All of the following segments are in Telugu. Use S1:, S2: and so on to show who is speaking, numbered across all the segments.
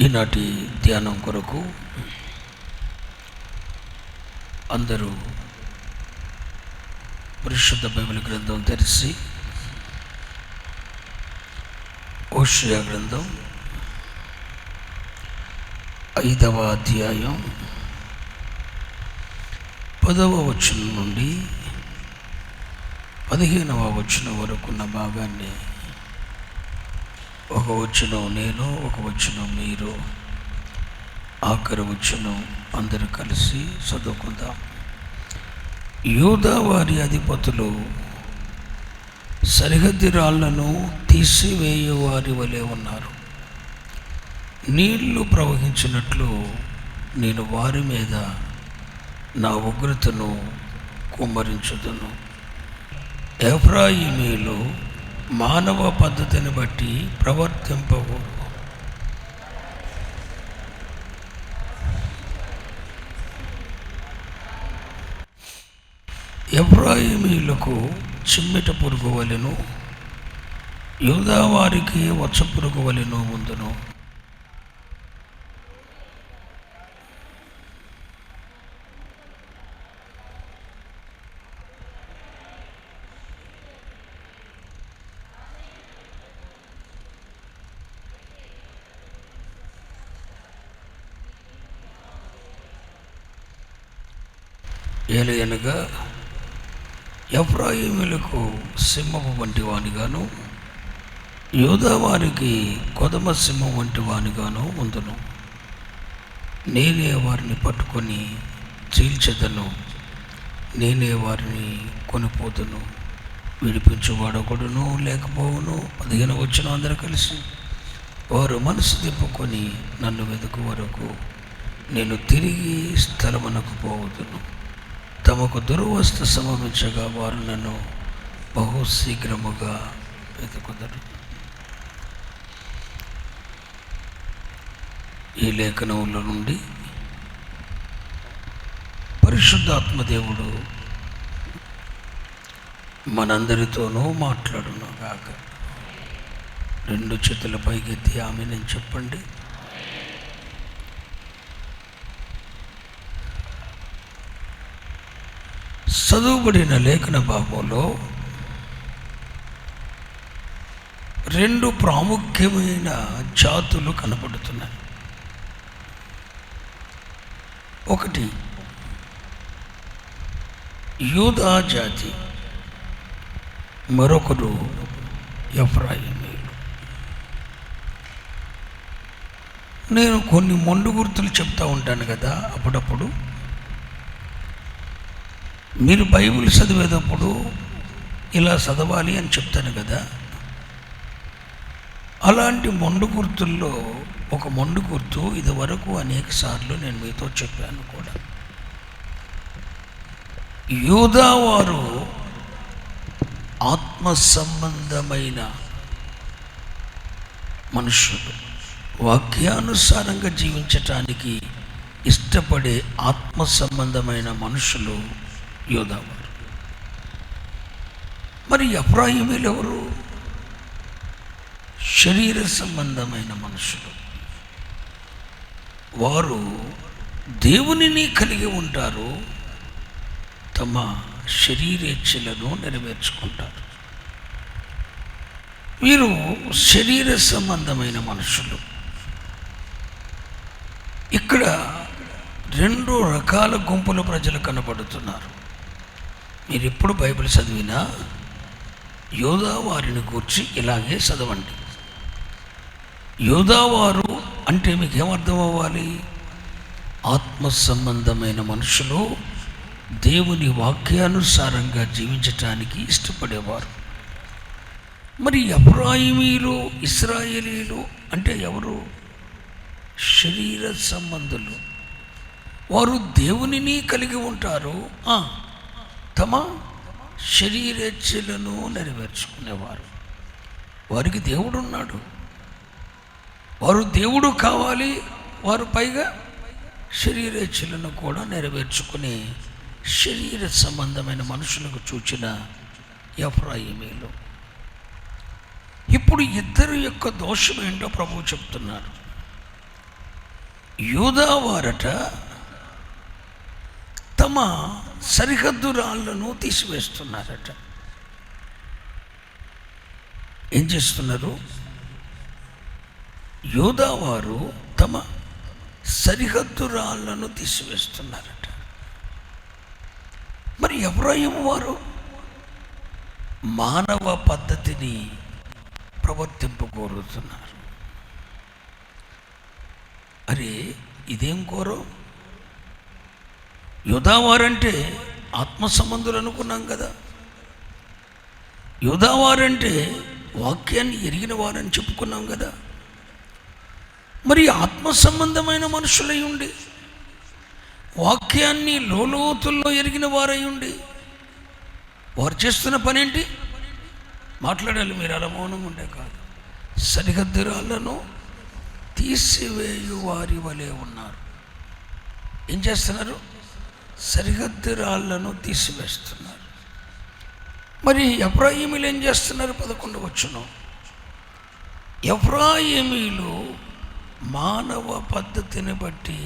S1: ఈనాటి ధ్యానం కొరకు అందరూ పరిశుద్ధ బైబిల్ గ్రంథం తెరిచి హోషేయ గ్రంథం 5వ అధ్యాయం 10వ వచనం నుండి 15వ వచనం వరకు ఉన్న భాగాన్ని ఒక వచనం నేను, ఒక వచనం మీరు, ఆఖరి వచనం అందరూ కలిసి చదువుకుందాం. యూదా వారి అధిపతులు సరిహద్దు రాళ్లను తీసివేయు వారి వలె ఉన్నారు. నీళ్లు ప్రవహించినట్లు నేను వారి మీద నా ఉగ్రతను కుమ్మరించుదును. ఎఫ్రాయిమీలు మానవ పద్ధతిని బట్టి ప్రవర్తింపవు. ఎఫ్రాయిమీలకు చిమ్మెట పురుగు వలెను, యూదా వారికి వచ్చ పురుగు వలెను ఉందును. ఏలయనగా ఎఫ్రాయిమీలకు సింహము వంటి వానిగాను, యూదా వారికి కొదమ సింహం వంటి వానిగాను ఉందును. నేనే వారిని పట్టుకొని చీల్చెదను, నేనే వారిని కొనిపోదును. విడిపించువాడొకడును లేకపోవును. 15వ వచనం అందరూ కలిసి, వారు మనసు తిప్పుకొని నన్ను వెతుకు వరకు నేను తిరిగి స్థలమునకు పోవదును. తమకు దుర్వస్థ సంభవించగా వారు నన్ను బహు శీఘ్రముగా వెతుకుదరు. ఈ లేఖనంలో నుండి పరిశుద్ధాత్మదేవుడు మనందరితోనూ మాట్లాడును గాక. 2 చేతుల పైకెత్తి ఆమేన్ చెప్పండి. చదువుబడిన లేఖన భాగంలో 2 ప్రాముఖ్యమైన జాతులు కనబడుతున్నాయి. ఒకటి యూదా జాతి, మరొకరు ఎఫ్రాయిమీలు. నేను కొన్ని మొండు గుర్తులు చెప్తా ఉంటాను కదా, అప్పుడప్పుడు మీరు బైబిల్ చదివేటప్పుడు ఇలా చదవాలి అని చెప్తాను కదా. అలాంటి మొండు గుర్తుల్లో ఒక మొండు గుర్తు ఇదివరకు అనేక సార్లు నేను మీతో చెప్పాను కూడా. యూదా వారు ఆత్మ సంబంధమైన మనుషులు, వాక్యానుసారంగా జీవించటానికి ఇష్టపడే ఆత్మ సంబంధమైన మనుషులు యూదా వారు. మరి ఎఫ్రాయిమీలు ఎవరు? శరీర సంబంధమైన మనుషులు. వారు దేవునిని కలిగి ఉంటారు, తమ శరీరేచ్ఛలను నెరవేర్చుకుంటారు. వీరు శరీర సంబంధమైన మనుషులు. ఇక్కడ 2 రకాల గుంపుల ప్రజలు కనబడుతున్నారు. మీరు ఎప్పుడు బైబిల్ చదివినా యూదా వారిని గూర్చి ఇలాగే చదవండి. యూదా వారు అంటే మీకు ఏమర్థం అవ్వాలి? ఆత్మ సంబంధమైన మనుషులు, దేవుని వాక్యానుసారంగా జీవించటానికి ఇష్టపడేవారు. మరి ఎఫ్రాయిమీలు, ఇశ్రాయేలీలు అంటే ఎవరు? శరీర సంబంధులు. వారు దేవునిని కలిగి ఉంటారు, తమ శరీరేచ్ఛలను నెరవేర్చుకునేవారు. వారికి దేవుడు ఉన్నాడు, వారు దేవుడు కావాలి, వారు పైగా శరీరేచ్ఛలను కూడా నెరవేర్చుకునే శరీర సంబంధమైన మనుషులకు చూచిన ఎఫ్రాయిమీలు. ఇప్పుడు ఇద్దరు యొక్క దోషం ఏంటో ప్రభువు చెప్తున్నారు. యూదా వారట తమ సరిహద్దు రాళ్లను తీసివేస్తున్నారట. ఏం చేస్తున్నారు? యూదా వారు తమ సరిహద్దు రాళ్లను తీసివేస్తున్నారట. మరి ఎఫ్రాయిము వారు మానవ పద్ధతిని ప్రవర్తింపకోరుతున్నారు. అరే ఇదేం కోరం? యూదావారంటే ఆత్మ సంబంధులు అనుకున్నాం కదా. యూదావారంటే వాక్యాన్ని ఎరిగిన వారని చెప్పుకున్నాం కదా. మరి ఆత్మ సంబంధమైన మనుషులై ఉండి, వాక్యాన్ని లోతుల్లో ఎరిగిన వారై ఉండి, వారు చేస్తున్న పని ఏంటి? మాట్లాడాలి, మీరు అలా మౌనం ఉండే కాదు. సరిహద్దు రాళ్లను తీసివేయు వారి వలె ఉన్నారు. ఏం చేస్తున్నారు? సరిహద్దు రాళ్లను తీసివేస్తున్నారు. మరి ఎఫ్రాయిమీలు ఏం చేస్తున్నారు? 11 వచనం, ఎఫ్రాయిమీలు మానవ పద్ధతిని బట్టి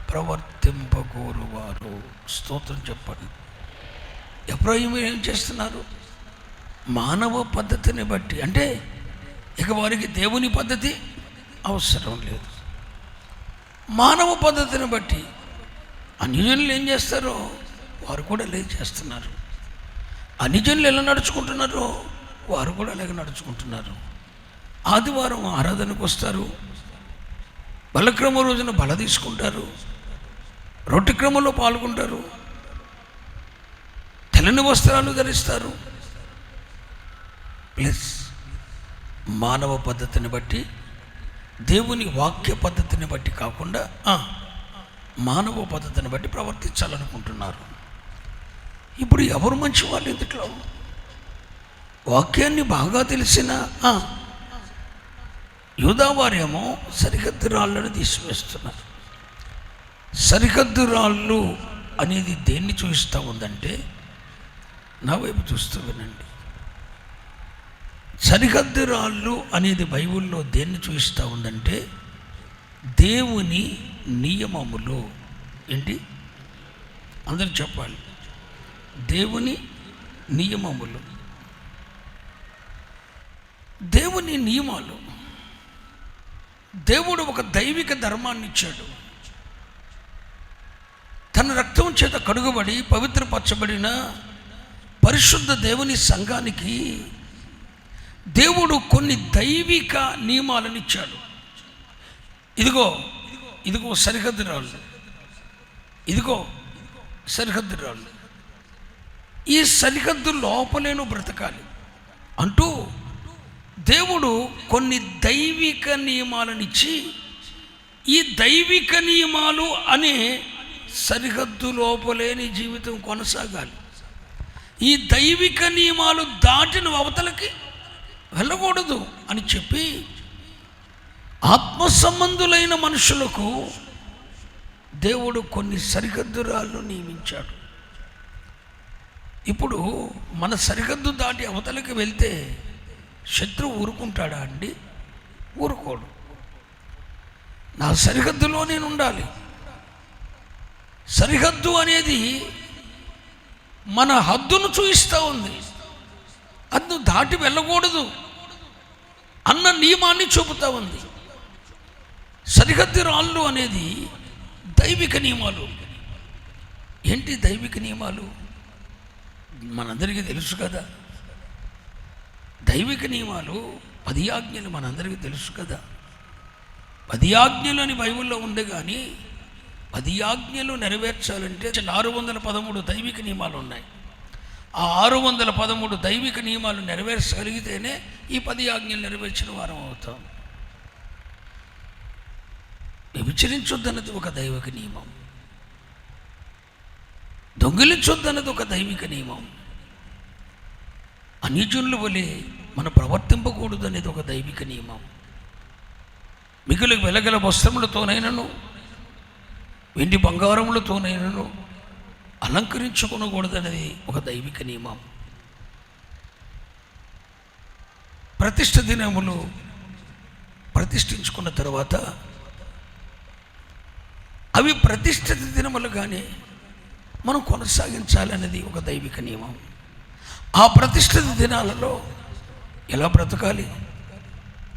S1: ప్రవర్తింపగోరువారు. స్తోత్రం చెప్పండి. ఎఫ్రాయిమీలు ఏం చేస్తున్నారు? మానవ పద్ధతిని బట్టి, అంటే ఇక వారికి దేవుని పద్ధతి అవసరం లేదు. మానవ పద్ధతిని బట్టి అన్యజనులు ఏం చేస్తారో వారు కూడా లేదు చేస్తున్నారు. అన్యజనులు ఎలా నడుచుకుంటున్నారో వారు కూడా అలాగే నడుచుకుంటున్నారు. ఆదివారం ఆరాధనకు వస్తారు, బలక్రమ రోజున బల తీసుకుంటారు, రొట్టె క్రమంలో పాల్గొంటారు, తెల్లని వస్త్రాలు ధరిస్తారు. ప్లస్ మానవ పద్ధతిని బట్టి, దేవుని వాక్య పద్ధతిని బట్టి కాకుండా మానవ పద్ధతిని బట్టి ప్రవర్తించాలనుకుంటున్నారు. ఇప్పుడు ఎవరు మంచి వాళ్ళు ఇందులో? వాక్యాన్ని బాగా తెలిసిన యూదావారేమో సరిహద్దు రాళ్ళను తీసివేస్తున్నారు. సరిహద్దు రాళ్ళు అనేది దేన్ని చూపిస్తూ ఉందంటే, నా వైపు చూస్తూ వినండి. సరిహద్దు రాళ్ళు అనేది బైబిల్లో దేన్ని చూపిస్తూ ఉందంటే, దేవుని నియమములు. ఏంటి? అందరూ చెప్పాలి. దేవుని నియమములు, దేవుని నియమాలు. దేవుడు ఒక దైవిక ధర్మాన్ని ఇచ్చాడు. తన రక్తం చేత కడుగబడి పవిత్రపరచబడిన పరిశుద్ధ దేవుని సంఘానికి దేవుడు కొన్ని దైవిక నియమాలను ఇచ్చాడు. ఇదిగో ఇదిగో సరిహద్దు రాళ్ళు, ఇదిగో సరిహద్దు రాళ్ళు, ఈ సరిహద్దు లోపలేను బ్రతకాలి అంటూ దేవుడు కొన్ని దైవిక నియమాలను ఇచ్చి, ఈ దైవిక నియమాలు అనే సరిహద్దు లోపలేని జీవితం కొనసాగాలి. ఈ దైవిక నియమాలు దాటిన అవతలకి వెళ్ళకూడదు అని చెప్పి ఆత్మ సంబంధులైన మనుషులకు దేవుడు కొన్ని సరిహద్దురాలను నియమించాడు. ఇప్పుడు మన సరిహద్దు దాటి అవతలకి వెళ్తే శత్రువు ఊరుకుంటాడా అండి? ఊరుకోడు. నా సరిహద్దులో నేను ఉండాలి. సరిహద్దు అనేది మన హద్దును చూయిస్తూ ఉంది. హద్దు దాటి వెళ్ళకూడదు అన్న నియమాన్ని చూపుతూ ఉంది. సరిహద్దు రాళ్ళు అనేది దైవిక నియమాలు. ఏంటి దైవిక నియమాలు? మనందరికీ తెలుసు కదా. దైవిక నియమాలు 10 ఆజ్ఞలు మనందరికీ తెలుసు కదా. 10 ఆజ్ఞలు అని బైబిల్లో ఉంది, కానీ 10 ఆజ్ఞలు నెరవేర్చాలంటే 613 దైవిక నియమాలు ఉన్నాయి. ఆ 613 దైవిక నియమాలు నెరవేర్చగలిగితేనే ఈ 10 ఆజ్ఞలు నెరవేర్చిన వారం అవుతాం. వ్యభిచరించొద్దన్నది ఒక దైవిక నియమం, దొంగిలించొద్దన్నది ఒక దైవిక నియమం, అన్యజనుల వలె మనం ప్రవర్తింపకూడదు అనేది ఒక దైవిక నియమం, మిగులు వెలగల వస్త్రములతోనైనను వెండి బంగారములతోనైనను అలంకరించుకొనకూడదు అనేది ఒక దైవిక నియమం. ప్రతిష్ఠ దినములు ప్రతిష్ఠించుకున్న తర్వాత అవి ప్రతిష్ఠిత దినములుగానే మనం కొనసాగించాలనేది ఒక దైవిక నియమం. ఆ ప్రతిష్ఠిత దినాలలో ఎలా బ్రతకాలి,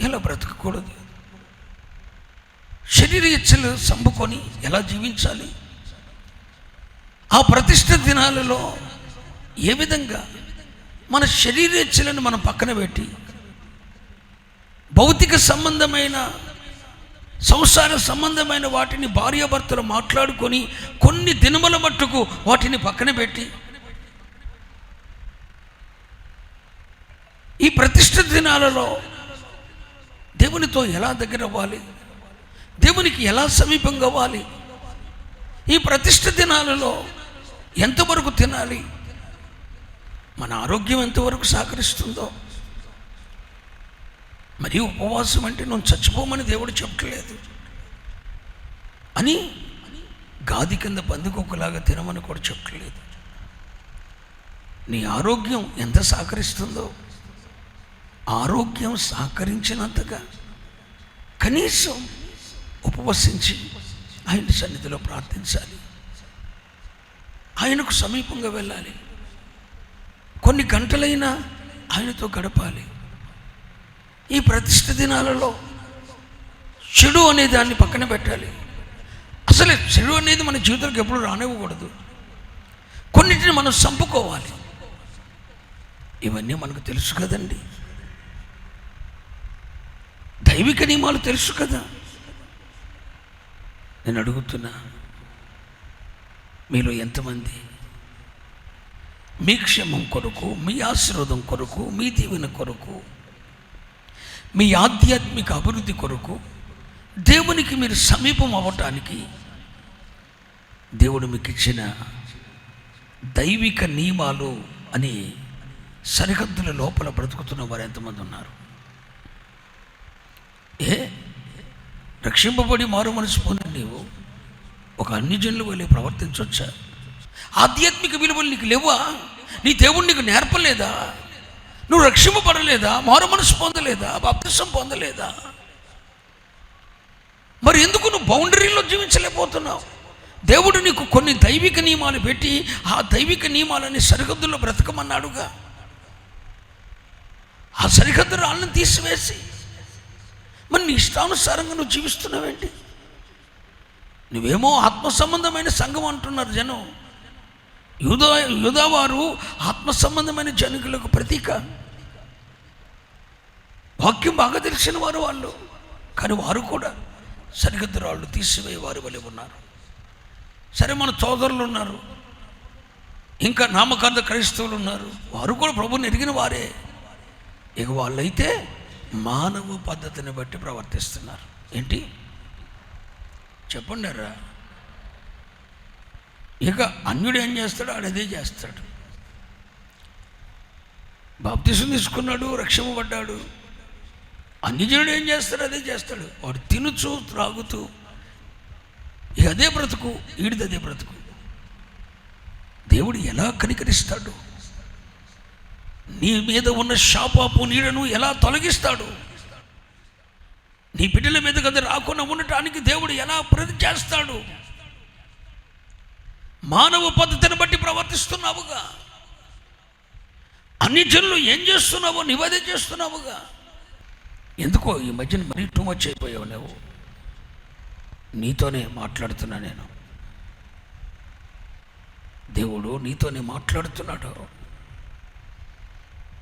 S1: ఎలా బ్రతకకూడదు, శరీర ఇచ్చలు సంపుకొని ఎలా జీవించాలి, ఆ ప్రతిష్ఠిత దినాలలో ఏ విధంగా మన శరీర ఇచ్చలను మనం పక్కన పెట్టి భౌతిక సంబంధమైన సంసార సంబంధమైన వాటిని భార్యాభర్తలు మాట్లాడుకొని కొన్ని దినముల మట్టుకు వాటిని పక్కన పెట్టి ఈ ప్రతిష్ఠిత దినాలలో దేవునితో ఎలా దగ్గర అవ్వాలి, దేవునికి ఎలా సమీపంగా అవ్వాలి, ఈ ప్రతిష్ఠిత దినాలలో ఎంతవరకు తినాలి, మన ఆరోగ్యం ఎంతవరకు సహకరిస్తుందో. మరి ఉపవాసం అంటే నువ్వు చచ్చిపోమని దేవుడు చెప్పట్లేదు, అని గాది కింద పందికొక్కలాగా తినమని కూడా చెప్పట్లేదు. నీ ఆరోగ్యం ఎంత సహకరిస్తుందో, ఆరోగ్యం సహకరించినంతగా కనీసం ఉపవసించి ఆయన సన్నిధిలో ప్రార్థించాలి, ఆయనకు సమీపంగా వెళ్ళాలి, కొన్ని గంటలైనా ఆయనతో గడపాలి. ఈ ప్రతిష్ఠ దినాలలో చెడు అనే దాన్ని పక్కన పెట్టాలి. అసలు చెడు అనేది మన జీవితాలకు ఎప్పుడు రానివ్వకూడదు. కొన్నిటిని మనం చంపుకోవాలి. ఇవన్నీ మనకు తెలుసు కదండి, దైవిక నియమాలు తెలుసు కదా. నేను అడుగుతున్నా, మీలో ఎంతమంది మీ క్షేమం కొరకు, మీ ఆశీర్వాదం కొరకు, మీ దీవెన కొరకు, మీ ఆధ్యాత్మిక అభివృద్ధి కొరకు, దేవునికి మీరు సమీపం అవ్వటానికి దేవుడు మీకు ఇచ్చిన దైవిక నియమాలు అని సరిహద్దుల లోపల బ్రతుకుతున్న వారు ఎంతమంది ఉన్నారు? రక్షింపబడి మారు మనసు పొంది నీవు ఒక అన్యజనుల వలె ప్రవర్తించవచ్చా? ఆధ్యాత్మిక విలువలు నీకు లేవా? నీ దేవుడు నీకు నేర్పలేదా? నువ్వు రక్షింపబడలేదా? మారు మనసు పొందలేదా? బాప్తిసం పొందలేదా? మరి ఎందుకు నువ్వు బౌండరీలో జీవించలేకపోతున్నావు? దేవుడు నీకు కొన్ని దైవిక నియమాలు పెట్టి ఆ దైవిక నియమాలని సరిహద్దుల్లో బ్రతకమన్నాడుగా. ఆ సరిహద్దు రాళ్ళని తీసివేసి మరి నీ ఇష్టానుసారంగా నువ్వు జీవిస్తున్నావేంటి? నువ్వేమో ఆత్మ సంబంధమైన సంఘం అంటున్నారు జనం. యూదావారు ఆత్మ సంబంధమైన జనులకు ప్రతీక. వాక్యం బాగా తెలిసిన వారు వాళ్ళు, కానీ వారు కూడా సరిహద్దు రాళ్ళు తీసివేయ వారి వలె ఉన్నారు. సరే, మన సోదరులు ఉన్నారు, ఇంకా నామకార్థ క్రైస్తవులు ఉన్నారు, వారు కూడా ప్రభువుని ఎరిగిన వారే. ఇక వాళ్ళైతే మానవ పద్ధతిని బట్టి ప్రవర్తిస్తున్నారు. ఏంటి చెప్పండి రా? ఇక అన్యుడు ఏం చేస్తాడు? ఆడదే చేస్తాడు. బాప్తిసం తీసుకున్నాడు, రక్షింపబడ్డాడు. అన్యజనుడు ఏం చేస్తాడు? అదే చేస్తాడు. వాడు తినుచు త్రాగుతూ ఇక అదే బ్రతుకు, ఈడిది అదే బ్రతుకు. దేవుడు ఎలా కనికరిస్తాడు? నీ మీద ఉన్న శాపపు నీడను ఎలా తొలగిస్తాడు? నీ బిడ్డల మీద కదా రాకుండా ఉండటానికి దేవుడు ఎలా ప్రతి చేస్తాడు? మానవ పద్ధతిని బట్టి ప్రవర్తిస్తున్నావుగా. అన్ని జనులు ఏం చేస్తున్నావో నీవదే చేస్తున్నావుగా. ఎందుకో ఈ మధ్యన మరీ టూ మచ్ అయిపోయావు నువ్వు. నీతోనే మాట్లాడుతున్నా నేను. దేవుడు నీతోనే మాట్లాడుతున్నాడు.